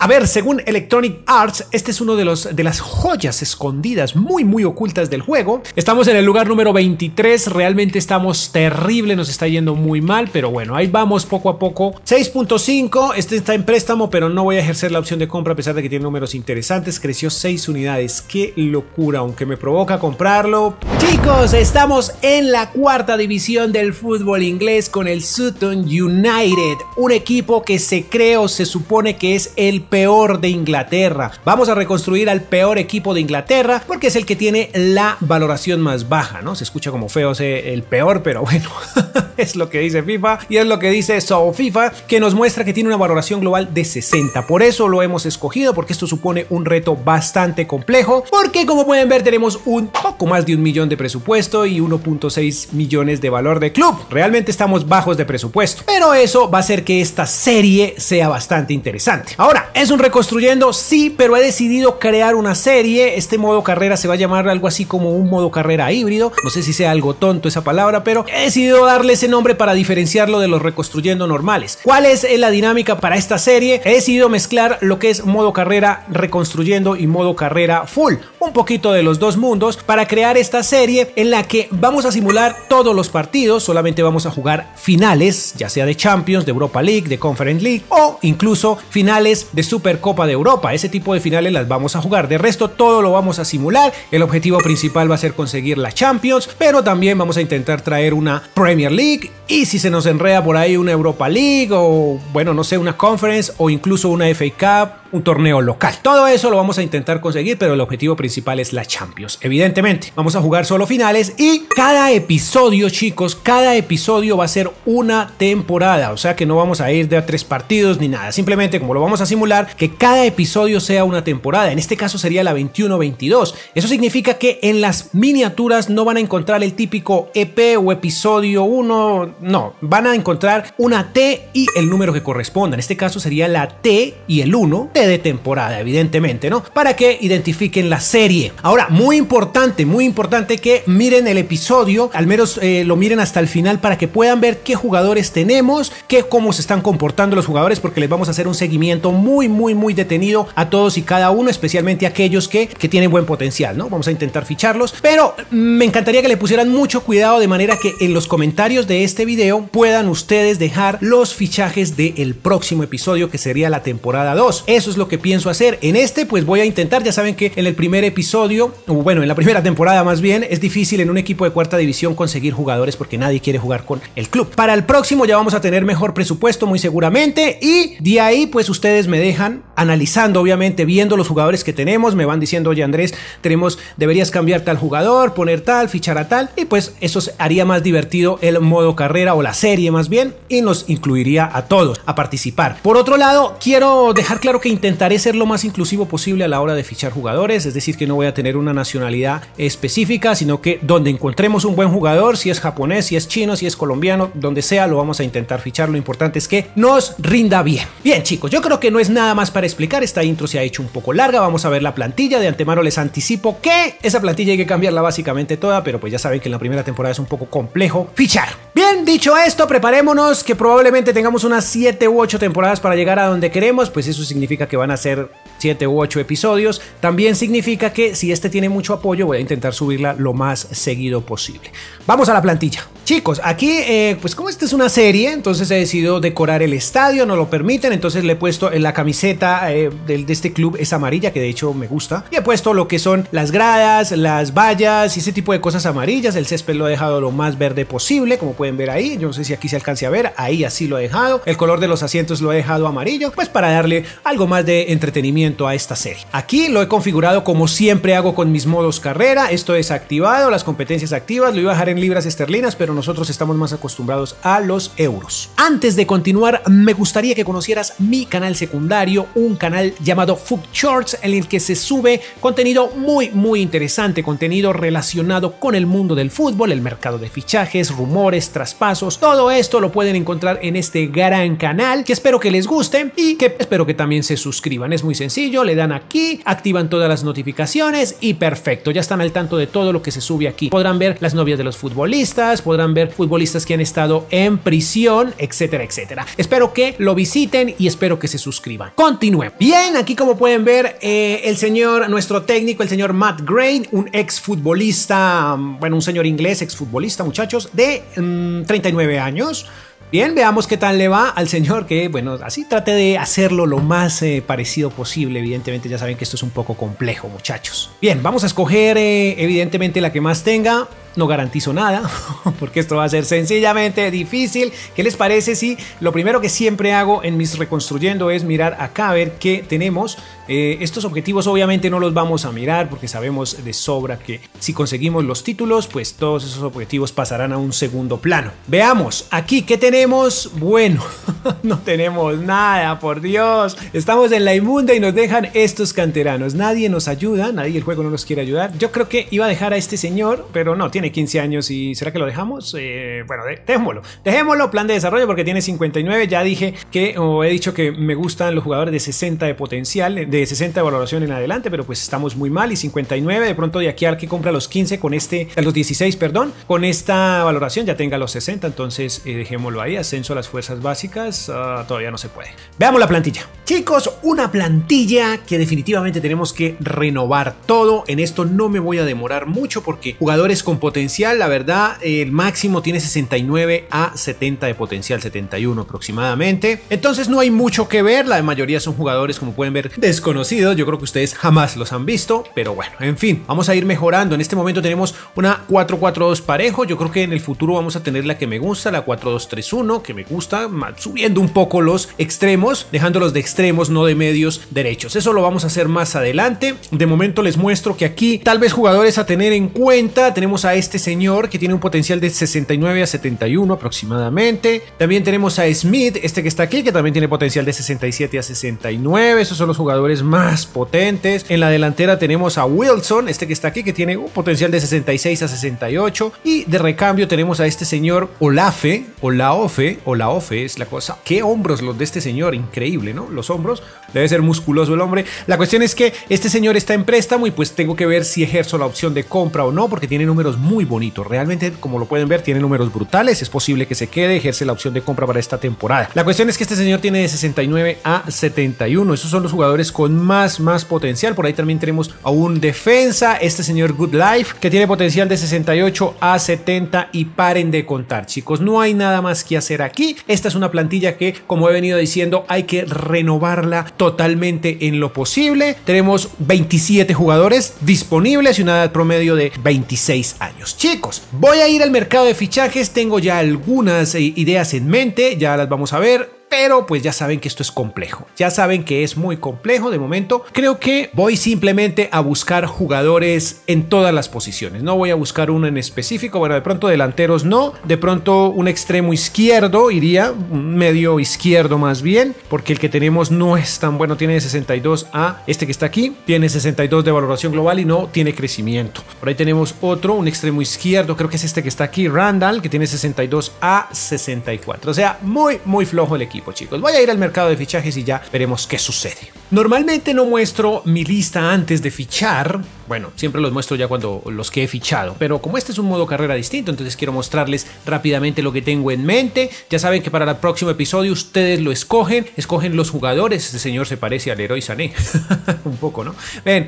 A ver, según Electronic Arts, este es uno de las joyas escondidas muy ocultas del juego. Estamos en el lugar número 23, realmente estamos terrible, nos está yendo muy mal, pero bueno, ahí vamos poco a poco. 6.5, este está en préstamo, pero no voy a ejercer la opción de compra a pesar de que tiene números interesantes. Creció 6 unidades, qué locura, aunque me provoca comprarlo. Chicos, estamos en la cuarta división del fútbol inglés con el Sutton United, un equipo que se cree o se supone que es el peor de Inglaterra. Vamos a reconstruir al peor equipo de Inglaterra porque es el que tiene la valoración más baja, ¿no? Se escucha como feo el peor, pero bueno, es lo que dice FIFA y es lo que dice FIFA, que nos muestra que tiene una valoración global de 60. Por eso lo hemos escogido, porque esto supone un reto bastante complejo, porque como pueden ver tenemos un poco más de 1 millón de presupuesto y 1.6 millones de valor de club. Realmente estamos bajos de presupuesto, pero eso va a hacer que esta serie sea bastante interesante. Ahora, ¿es un reconstruyendo? Sí, pero he decidido crear una serie. Este modo carrera se va a llamar algo así como un modo carrera híbrido. No sé si sea algo tonto esa palabra, pero he decidido darle ese nombre para diferenciarlo de los reconstruyendo normales. ¿Cuál es la dinámica para esta serie? He decidido mezclar lo que es modo carrera reconstruyendo y modo carrera full, un poquito de los dos mundos, para crear esta serie en la que vamos a simular todos los partidos. Solamente vamos a jugar finales, ya sea de Champions, de Europa League, de Conference League o incluso finales de Supercopa de Europa. Ese tipo de finales las vamos a jugar. De resto todo lo vamos a simular. El objetivo principal va a ser conseguir la Champions, pero también vamos a intentar traer una Premier League y si se nos enreda por ahí una Europa League o bueno, no sé, una Conference o incluso una FA Cup, un torneo local. Todo eso lo vamos a intentar conseguir, pero el objetivo principal es la Champions. Evidentemente, vamos a jugar solo finales y cada episodio, chicos, cada episodio va a ser una temporada. O sea que no vamos a ir de a 3 partidos ni nada. Simplemente, como lo vamos a simular, que cada episodio sea una temporada. En este caso sería la 21-22. Eso significa que en las miniaturas no van a encontrar el típico EP o episodio 1. No, van a encontrar una T y el número que corresponda. En este caso sería la T y el 1 de temporada, evidentemente, ¿no? Para que identifiquen la serie. Ahora, muy importante que miren el episodio, al menos lo miren hasta el final para que puedan ver qué jugadores tenemos, cómo se están comportando los jugadores, porque les vamos a hacer un seguimiento muy detenido a todos y cada uno, especialmente a aquellos que tienen buen potencial, ¿no? Vamos a intentar ficharlos, pero me encantaría que le pusieran mucho cuidado de manera que en los comentarios de este video puedan ustedes dejar los fichajes del próximo episodio, que sería la temporada 2. Eso es lo que pienso hacer. En este pues voy a intentar, ya saben que en el primer episodio, o bueno, en la primera temporada más bien, es difícil en un equipo de cuarta división conseguir jugadores porque nadie quiere jugar con el club. Para el próximo ya vamos a tener mejor presupuesto muy seguramente y de ahí pues ustedes me dejan analizando, obviamente viendo los jugadores que tenemos, me van diciendo, oye Andrés, deberías cambiar tal jugador, poner tal, fichar a tal, y pues eso haría más divertido el modo carrera o la serie más bien, y nos incluiría a todos a participar. Por otro lado, quiero dejar claro que intentaré ser lo más inclusivo posible a la hora de fichar jugadores, es decir, que no voy a tener una nacionalidad específica, sino que donde encontremos un buen jugador, si es japonés, si es chino, si es colombiano, donde sea, lo vamos a intentar fichar. Lo importante es que nos rinda bien. Bien, chicos, yo creo que no es nada más para explicar. Esta intro se ha hecho un poco larga. Vamos a ver la plantilla. De antemano les anticipo que esa plantilla hay que cambiarla básicamente toda, pero pues ya saben que en la primera temporada es un poco complejo fichar. Bien, dicho esto, preparémonos que probablemente tengamos unas 7 u 8 temporadas para llegar a donde queremos. Pues eso significa que van a ser 7 u 8 episodios. También significa que si este tiene mucho apoyo, voy a intentar subirla lo más seguido posible. Vamos a la plantilla. Chicos, aquí pues como esta es una serie, entonces he decidido decorar el estadio, no lo permiten, entonces le he puesto en la camiseta de este club es amarilla, que de hecho me gusta, y he puesto lo que son las gradas, las vallas y ese tipo de cosas amarillas. El césped lo he dejado lo más verde posible, como pueden ver ahí. Yo no sé si aquí se alcance a ver, ahí así lo he dejado. El color de los asientos lo he dejado amarillo, pues para darle algo más de entretenimiento a esta serie. Aquí lo he configurado como siempre hago con mis modos carrera. Esto es activado, las competencias activas, lo iba a dejar en libras esterlinas, pero nosotros estamos más acostumbrados a los euros. Antes de continuar, me gustaría que conocieras mi canal secundario, un canal llamado FUT Shorts, en el que se sube contenido muy interesante, contenido relacionado con el mundo del fútbol, el mercado de fichajes, rumores, traspasos. Todo esto lo pueden encontrar en este gran canal, que espero que les guste y que espero que también se suscriban. Es muy sencillo, le dan aquí, activan todas las notificaciones y perfecto, ya están al tanto de todo lo que se sube aquí. Podrán ver las novias de los futbolistas, podrán ver futbolistas que han estado en prisión, etcétera, etcétera. Espero que lo visiten y espero que se suscriban. Continúen. Bien, aquí como pueden ver, el señor, nuestro técnico, el señor Matt Gray, un ex futbolista, bueno, un señor inglés, ex futbolista, muchachos, de 39 años. Bien, veamos qué tal le va al señor, que bueno, así trate de hacerlo lo más parecido posible. Evidentemente ya saben que esto es un poco complejo, muchachos. Bien, vamos a escoger evidentemente la que más tenga. No garantizo nada, porque esto va a ser sencillamente difícil. ¿Qué les parece si lo primero que siempre hago en mis reconstruyendo es mirar acá a ver qué tenemos? Estos objetivos obviamente no los vamos a mirar porque sabemos de sobra que si conseguimos los títulos, pues todos esos objetivos pasarán a un segundo plano. Veamos, aquí ¿qué tenemos? Bueno, no tenemos nada, por Dios. Estamos en la inmunda y nos dejan estos canteranos. Nadie nos ayuda, nadie, el juego no nos quiere ayudar. Yo creo que iba a dejar a este señor, pero no, tiene 15 años y ¿será que lo dejamos? Bueno, dejémoslo, plan de desarrollo porque tiene 59. Ya dije que, o he dicho que me gustan los jugadores de 60 de potencial, de 60 de valoración en adelante, pero pues estamos muy mal. Y 59, de pronto de aquí al que compra los 15 con este, a los 16, perdón, con esta valoración ya tenga los 60, entonces dejémoslo ahí. Ascenso a las fuerzas básicas, todavía no se puede. Veamos la plantilla. Chicos, una plantilla que definitivamente tenemos que renovar todo. En esto no me voy a demorar mucho porque jugadores con potencial, la verdad, el máximo tiene 69 a 70 de potencial, 71 aproximadamente. Entonces no hay mucho que ver, la mayoría son jugadores, como pueden ver, desconocidos. Yo creo que ustedes jamás los han visto, pero bueno, en fin, vamos a ir mejorando. En este momento tenemos una 4-4-2 parejo. Yo creo que en el futuro vamos a tener la que me gusta, la 4-2-3-1, que me gusta, subiendo un poco los extremos, dejándolos de extremos, no de medios derechos. Eso lo vamos a hacer más adelante. De momento les muestro que aquí tal vez jugadores a tener en cuenta. Tenemos a este señor que tiene un potencial de 69 a 71 aproximadamente. También tenemos a Smith, este que está aquí, que también tiene potencial de 67 a 69. Esos son los jugadores más potentes. En la delantera tenemos a Wilson, este que está aquí, que tiene un potencial de 66 a 68. Y de recambio tenemos a este señor Olaofe es la cosa. Qué hombros los de este señor, increíble, ¿no? Los hombros, debe ser musculoso el hombre. La cuestión es que este señor está en préstamo y pues tengo que ver si ejerzo la opción de compra o no, porque tiene números muy bonitos. Realmente, como lo pueden ver, tiene números brutales. Es posible que se quede, ejerce la opción de compra para esta temporada. La cuestión es que este señor tiene de 69 a 71. Esos son los jugadores con más potencial. Por ahí también tenemos a un defensa, este señor Good Life, que tiene potencial de 68 a 70 y paren de contar, chicos. No hay nada más que hacer aquí. Esta es una plantilla que, como he venido diciendo, hay que renovarla totalmente en lo posible. Tenemos 27 jugadores disponibles y una edad promedio de 26 años. Chicos, voy a ir al mercado de fichajes. Tengo ya algunas ideas en mente, ya las vamos a ver. Pero pues ya saben que esto es complejo, ya saben que es muy complejo. De momento creo que voy simplemente a buscar jugadores en todas las posiciones, no voy a buscar uno en específico. Bueno, de pronto delanteros no, de pronto un extremo izquierdo iría, un medio izquierdo más bien, porque el que tenemos no es tan bueno, tiene 62 a este que está aquí, tiene 62 de valoración global y no tiene crecimiento. Por ahí tenemos otro, un extremo izquierdo, creo que es este que está aquí, Randall, que tiene 62 a 64, o sea, muy flojo el equipo. Chicos, voy a ir al mercado de fichajes y ya veremos qué sucede. Normalmente no muestro mi lista antes de fichar. Bueno, siempre los muestro ya cuando los que he fichado, pero como este es un modo carrera distinto, entonces quiero mostrarles rápidamente lo que tengo en mente. Ya saben que para el próximo episodio ustedes lo escogen los jugadores. Este señor se parece al Leroy Sané un poco, ¿no? Ven,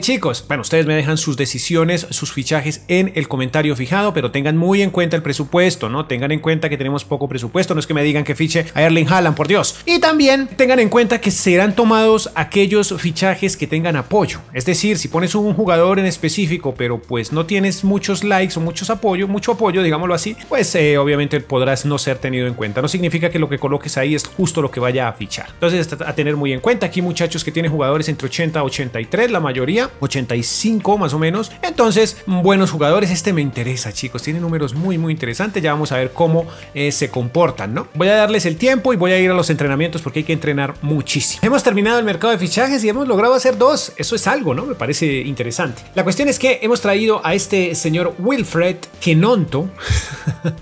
chicos, bueno, ustedes me dejan sus decisiones, sus fichajes en el comentario fijado, pero tengan muy en cuenta el presupuesto, ¿no? Tengan en cuenta que tenemos poco presupuesto, no es que me digan que fiche a Erling Haaland, por Dios. Y también tengan en cuenta que serán tomados aquellos fichajes que tengan apoyo, es decir, si pones un jugador en específico, pero pues no tienes muchos likes o mucho apoyo, digámoslo así, pues obviamente podrás no ser tenido en cuenta. No significa que lo que coloques ahí es justo lo que vaya a fichar. Entonces, a tener muy en cuenta. Aquí muchachos que tienen jugadores entre 80 a 83, la mayoría, 85 más o menos. Entonces, buenos jugadores. Este me interesa, chicos. Tiene números muy interesantes. Ya vamos a ver cómo se comportan, ¿no? Voy a darles el tiempo y voy a ir a los entrenamientos porque hay que entrenar muchísimo. Hemos terminado al mercado de fichajes y hemos logrado hacer dos. Eso es algo, ¿no? Me parece interesante. La cuestión es que hemos traído a este señor Wilfred Kenonto.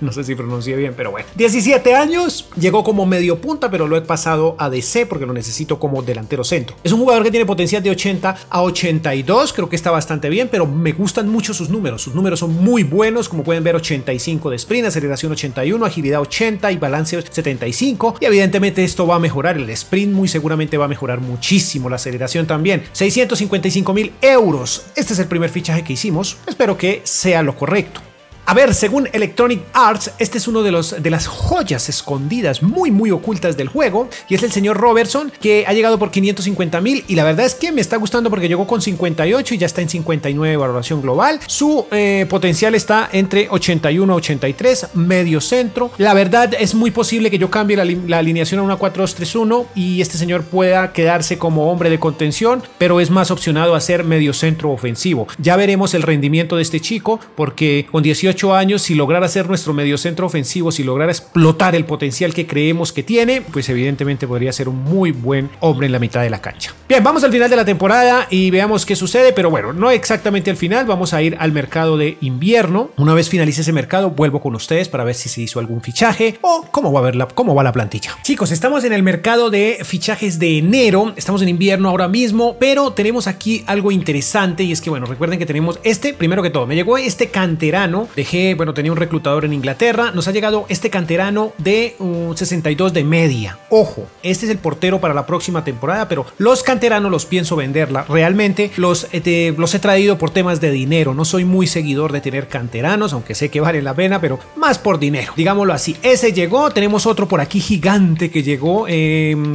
No sé si pronuncié bien, pero bueno. 17 años, llegó como medio punta, pero lo he pasado a DC porque lo necesito como delantero centro. Es un jugador que tiene potencial de 80 a 82, creo que está bastante bien, pero me gustan mucho sus números. Sus números son muy buenos, como pueden ver, 85 de sprint, aceleración 81, agilidad 80 y balance 75. Y evidentemente esto va a mejorar el sprint, muy seguramente va a mejorar muchísimo la aceleración también. 655.000 euros. Este es el primer fichaje que hicimos. Espero que sea lo correcto. A ver, según Electronic Arts, este es uno de las joyas escondidas muy ocultas del juego, y es el señor Robertson, que ha llegado por 550.000 y la verdad es que me está gustando porque llegó con 58 y ya está en 59 de valoración global. Su potencial está entre 81 a 83, medio centro. La verdad es muy posible que yo cambie la alineación a una 4-2-3-1 y este señor pueda quedarse como hombre de contención, pero es más opcionado a ser medio centro ofensivo. Ya veremos el rendimiento de este chico, porque con 18 años, si lograra ser nuestro mediocentro ofensivo, si lograra explotar el potencial que creemos que tiene, pues evidentemente podría ser un muy buen hombre en la mitad de la cancha. Bien, vamos al final de la temporada y veamos qué sucede, pero bueno, no exactamente al final, vamos a ir al mercado de invierno. Una vez finalice ese mercado, vuelvo con ustedes para ver si se hizo algún fichaje o cómo va la plantilla. Chicos, estamos en el mercado de fichajes de enero, estamos en invierno ahora mismo, pero tenemos aquí algo interesante y es que, bueno, recuerden que tenemos primero que todo, me llegó este canterano. Bueno, tenía un reclutador en Inglaterra, nos ha llegado este canterano de 62 de media. Ojo, este es el portero para la próxima temporada, pero los canteranos los pienso venderla. Realmente los he traído por temas de dinero. No soy muy seguidor de tener canteranos, aunque sé que vale la pena, pero más por dinero, digámoslo así. Ese llegó, tenemos otro por aquí gigante que llegó.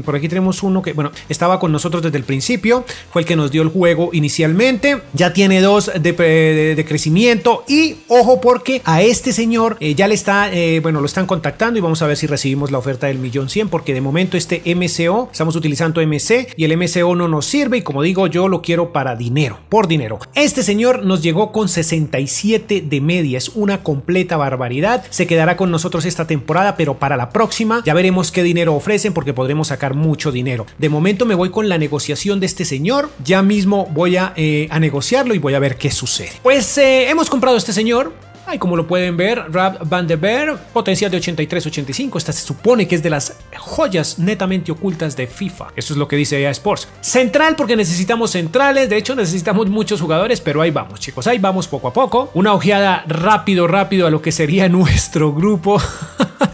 Por aquí tenemos uno que, bueno, estaba con nosotros desde el principio, fue el que nos dio el juego inicialmente. Ya tiene 2 de crecimiento y ojo porque a este señor ya le está, lo están contactando y vamos a ver si recibimos la oferta del 1.100.000, porque de momento este MCO, estamos utilizando MC y el MCO no nos sirve y como digo, yo lo quiero para dinero, por dinero. Este señor nos llegó con 67 de media, es una completa barbaridad. Se quedará con nosotros esta temporada, pero para la próxima ya veremos qué dinero ofrecen porque podremos sacar mucho dinero. De momento me voy con la negociación de este señor, ya mismo voy a negociarlo y voy a ver qué sucede. Pues hemos comprado a este señor. Ay, como lo pueden ver, Rab Van der Beer, potencial de 83-85. Esta se supone que es de las joyas netamente ocultas de FIFA. Eso es lo que dice EA Sports. Central, porque necesitamos centrales. De hecho, necesitamos muchos jugadores, pero ahí vamos, chicos. Ahí vamos poco a poco. Una ojeada rápido a lo que sería nuestro grupo.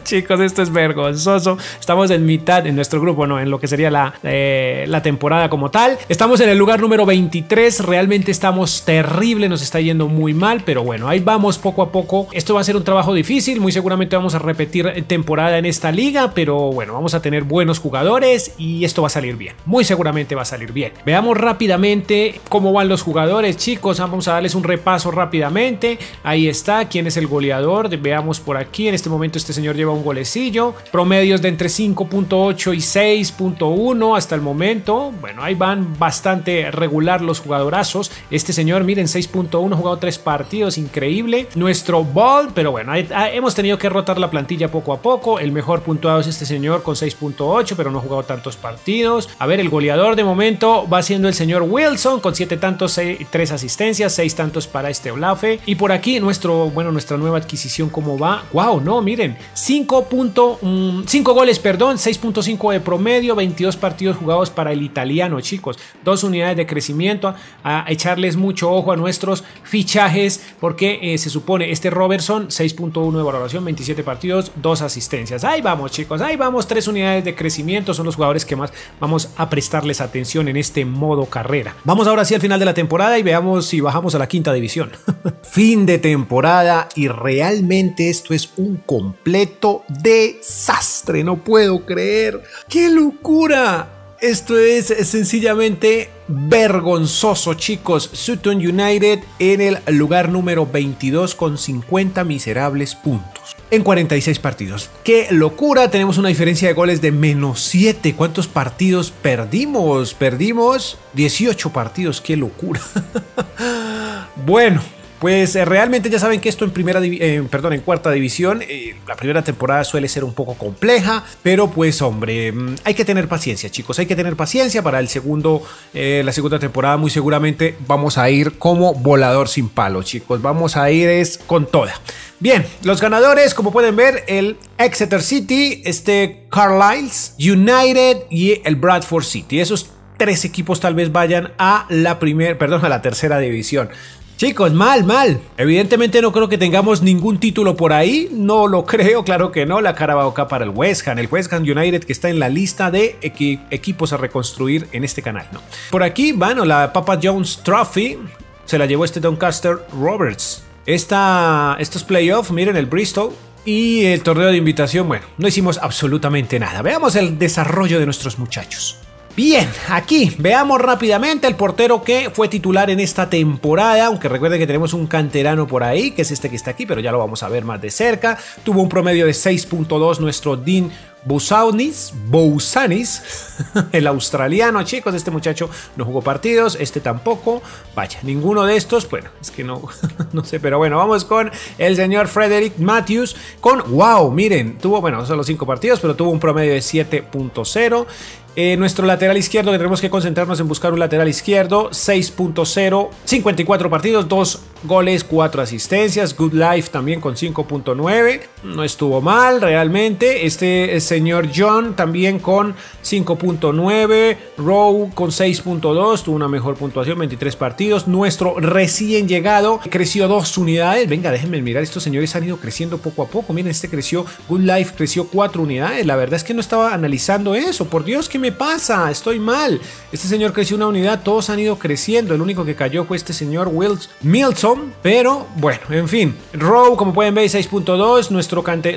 Chicos, esto es vergonzoso. Estamos en mitad, en nuestro grupo, no, en lo que sería la temporada como tal. Estamos en el lugar número 23. Realmente estamos terrible, nos está yendo muy mal, pero bueno, ahí vamos poco a poco. Esto va a ser un trabajo difícil. Muy seguramente vamos a repetir temporada en esta liga, pero bueno, vamos a tener buenos jugadores y esto va a salir bien. Muy seguramente va a salir bien. Veamos rápidamente cómo van los jugadores, chicos. Vamos a darles un repaso rápidamente. Ahí está, quién es el goleador. Veamos por aquí. En este momento este señor lleva un golecillo, promedios de entre 5.8 y 6.1 hasta el momento. Bueno, ahí van bastante regular los jugadorazos. Este señor, miren, 6.1, ha jugado 3 partidos, increíble. Nuestro ball, pero bueno, hemos tenido que rotar la plantilla poco a poco. El mejor puntuado es este señor con 6.8, pero no ha jugado tantos partidos. A ver, el goleador de momento va siendo el señor Wilson con 7 tantos, 3 asistencias, 6 tantos para este Olafe. Y por aquí nuestra nueva adquisición, ¿cómo va? Wow, no, miren, 5 goles, perdón, 6.5 de promedio, 22 partidos jugados para el italiano, chicos. 2 unidades de crecimiento. A echarles mucho ojo a nuestros fichajes porque se supone este Robertson, 6.1 de valoración, 27 partidos, 2 asistencias. Ahí vamos, chicos, ahí vamos, 3 unidades de crecimiento. Son los jugadores que más vamos a prestarles atención en este modo carrera. Vamos ahora sí al final de la temporada y veamos si bajamos a la 5ª división. Fin de temporada y realmente esto es un completo desastre. No puedo creer. ¡Qué locura! Esto es sencillamente vergonzoso, chicos. Sutton United en el lugar número 22 con 50 miserables puntos en 46 partidos. ¡Qué locura! Tenemos una diferencia de goles de -7. ¿Cuántos partidos perdimos? Perdimos 18 partidos. ¡Qué locura! Bueno, pues realmente ya saben que esto en cuarta división, la primera temporada suele ser un poco compleja, pero pues hombre, hay que tener paciencia, chicos, hay que tener paciencia para la segunda temporada. Muy seguramente vamos a ir como volador sin palo, chicos, vamos a ir con toda. Bien, los ganadores, como pueden ver, el Exeter City, Carlisle United y el Bradford City. Esos 3 equipos tal vez vayan a la tercera división. Chicos, mal. Evidentemente no creo que tengamos ningún título por ahí. No lo creo, claro que no. La Carabao Cup para el West Ham United, que está en la lista de equipos a reconstruir en este canal, ¿no? Por aquí, bueno, la Papa John's Trophy se la llevó Doncaster Rovers. Estos playoffs, miren el Bristol y el torneo de invitación, bueno, no hicimos absolutamente nada. Veamos el desarrollo de nuestros muchachos. Bien, aquí veamos rápidamente el portero que fue titular en esta temporada, aunque recuerden que tenemos un canterano por ahí, que es este que está aquí, pero ya lo vamos a ver más de cerca. Tuvo un promedio de 6.2 nuestro Dean Bouzanis, el australiano, chicos. Este muchacho no jugó partidos, tampoco. Vaya, ninguno de estos, bueno, es que no, no sé, pero bueno, vamos con el señor Frederick Matthews wow, miren, tuvo, bueno, solo 5 partidos, pero tuvo un promedio de 7.0. Nuestro lateral izquierdo, que tenemos que concentrarnos en buscar un lateral izquierdo, 6.0, 54 partidos, 2 goles, 4 asistencias. Good Life también con 5.9, no estuvo mal realmente. Señor John también con 5.9, Rowe con 6.2, tuvo una mejor puntuación, 23 partidos. Nuestro recién llegado creció 2 unidades. Venga, déjenme mirar, estos señores han ido creciendo poco a poco. Miren, creció, Good Life creció 4 unidades. La verdad es que no estaba analizando eso, por Dios, ¿qué me pasa? Estoy mal. Este señor creció una unidad, todos han ido creciendo. El único que cayó fue este señor Milson, pero bueno, en fin. Rowe, como pueden ver, 6.2,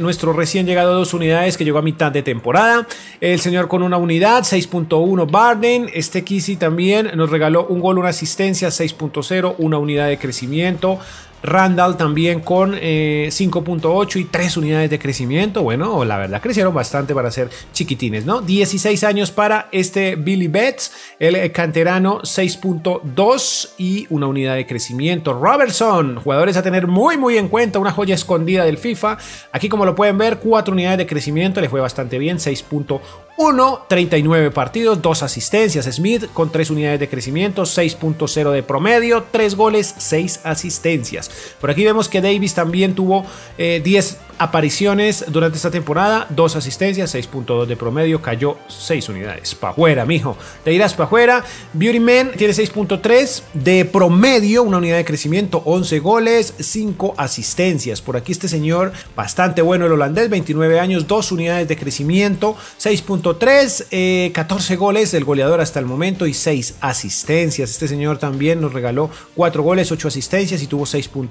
nuestro recién llegado 2 unidades, que llegó a mitad de temporada. El señor con una unidad, 6.1, Barden. Kisi también nos regaló un gol, una asistencia, 6.0, una unidad de crecimiento. Randall también con 5.8 y 3 unidades de crecimiento. Bueno, la verdad crecieron bastante para ser chiquitines, ¿no? 16 años para Billy Betts, el canterano, 6.2 y una unidad de crecimiento. Robertson, jugadores a tener muy en cuenta, una joya escondida del FIFA. Aquí, como lo pueden ver, 4 unidades de crecimiento, le fue bastante bien, 6.1, 39 partidos, 2 asistencias. Smith con 3 unidades de crecimiento, 6.0 de promedio, 3 goles, 6 asistencias. Por aquí vemos que Davis también tuvo 10 apariciones durante esta temporada, 2 asistencias, 6.2 de promedio, cayó 6 unidades. Pa' fuera, mijo, te irás pa' fuera. Beautyman tiene 6.3 de promedio, una unidad de crecimiento, 11 goles, 5 asistencias. Por aquí señor, bastante bueno, el holandés, 29 años, 2 unidades de crecimiento, 6.3, 14 goles, el goleador hasta el momento, y 6 asistencias. Señor también nos regaló 4 goles, 8 asistencias y tuvo 6.1.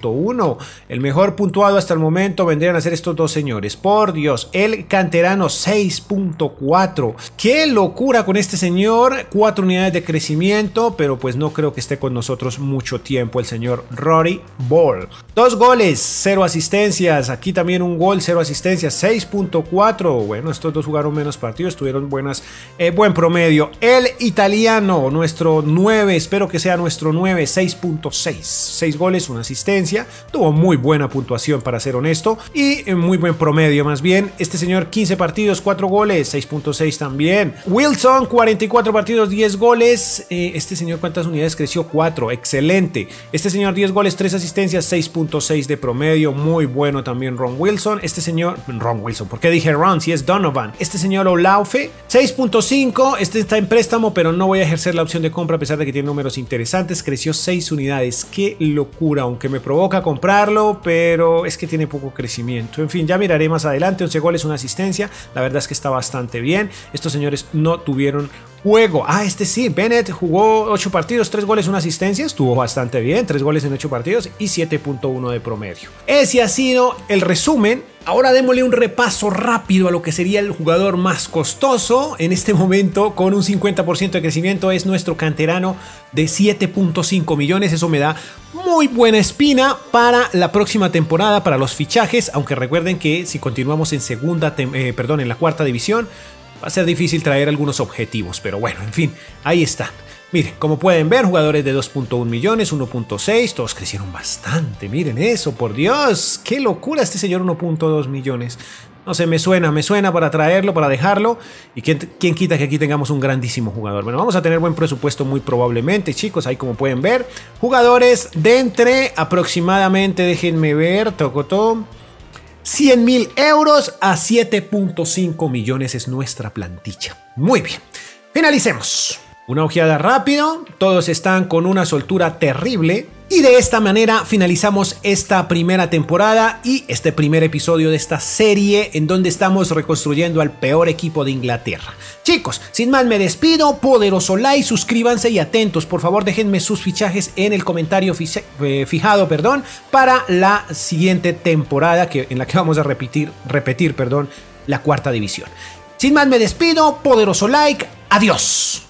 El mejor puntuado hasta el momento vendrían a ser estos 2 señores. Por Dios, el canterano, 6.4. Qué locura con este señor, 4 unidades de crecimiento, pero pues no creo que esté con nosotros mucho tiempo el señor Rory Ball. 2 goles, 0 asistencias. Aquí también un gol, 0 asistencias, 6.4. Bueno, estos 2 jugaron menos partidos, tuvieron buen promedio. El italiano, nuestro 9, espero que sea nuestro 9, 6.6. 6 goles, 1 asistencia. Tuvo muy buena puntuación, para ser honesto, y muy buen promedio más bien. Señor, 15 partidos, 4 goles, 6.6 también. Wilson, 44 partidos, 10 goles. Señor, ¿cuántas unidades creció? 4, excelente. Señor, 10 goles, 3 asistencias, 6.6 de promedio, muy bueno también Ron Wilson. Señor, Ron Wilson, ¿por qué dije Ron si es Donovan? Señor Olaufe, 6.5, está en préstamo, pero no voy a ejercer la opción de compra a pesar de que tiene números interesantes, creció 6 unidades, qué locura, aunque me provoca comprarlo, pero es que tiene poco crecimiento. En fin, ya miraré más adelante. 11 goles, 1 asistencia, la verdad es que está bastante bien. Estos señores no tuvieron juego. Sí, Bennett jugó 8 partidos, 3 goles, 1 asistencia, estuvo bastante bien, 3 goles en 8 partidos y 7.1 de promedio. Ese ha sido el resumen. Ahora démosle un repaso rápido a lo que sería el jugador más costoso en este momento. Con un 50% de crecimiento es nuestro canterano de 7.5 millones. Eso me da muy buena espina para la próxima temporada, para los fichajes, aunque recuerden que si continuamos en la cuarta división va a ser difícil traer algunos objetivos, pero bueno, en fin, ahí está. Miren, como pueden ver, jugadores de 2.1 millones, 1.6, todos crecieron bastante. Miren eso, por Dios, qué locura este señor 1.2 millones. No sé, me suena para traerlo, para dejarlo. Y quién quita que aquí tengamos un grandísimo jugador. Bueno, vamos a tener buen presupuesto muy probablemente, chicos. Ahí como pueden ver, jugadores de entre aproximadamente, déjenme ver, tocotó, 100.000 euros a 7.5 millones es nuestra plantilla. Muy bien, finalicemos. Una ojeada rápido, todos están con una soltura terrible y de esta manera finalizamos esta primera temporada y este primer episodio de esta serie en donde estamos reconstruyendo al peor equipo de Inglaterra. Chicos, sin más me despido, poderoso like, suscríbanse y atentos, por favor déjenme sus fichajes en el comentario fijado, para la siguiente temporada en la que vamos a repetir, la cuarta división. Sin más me despido, poderoso like, adiós.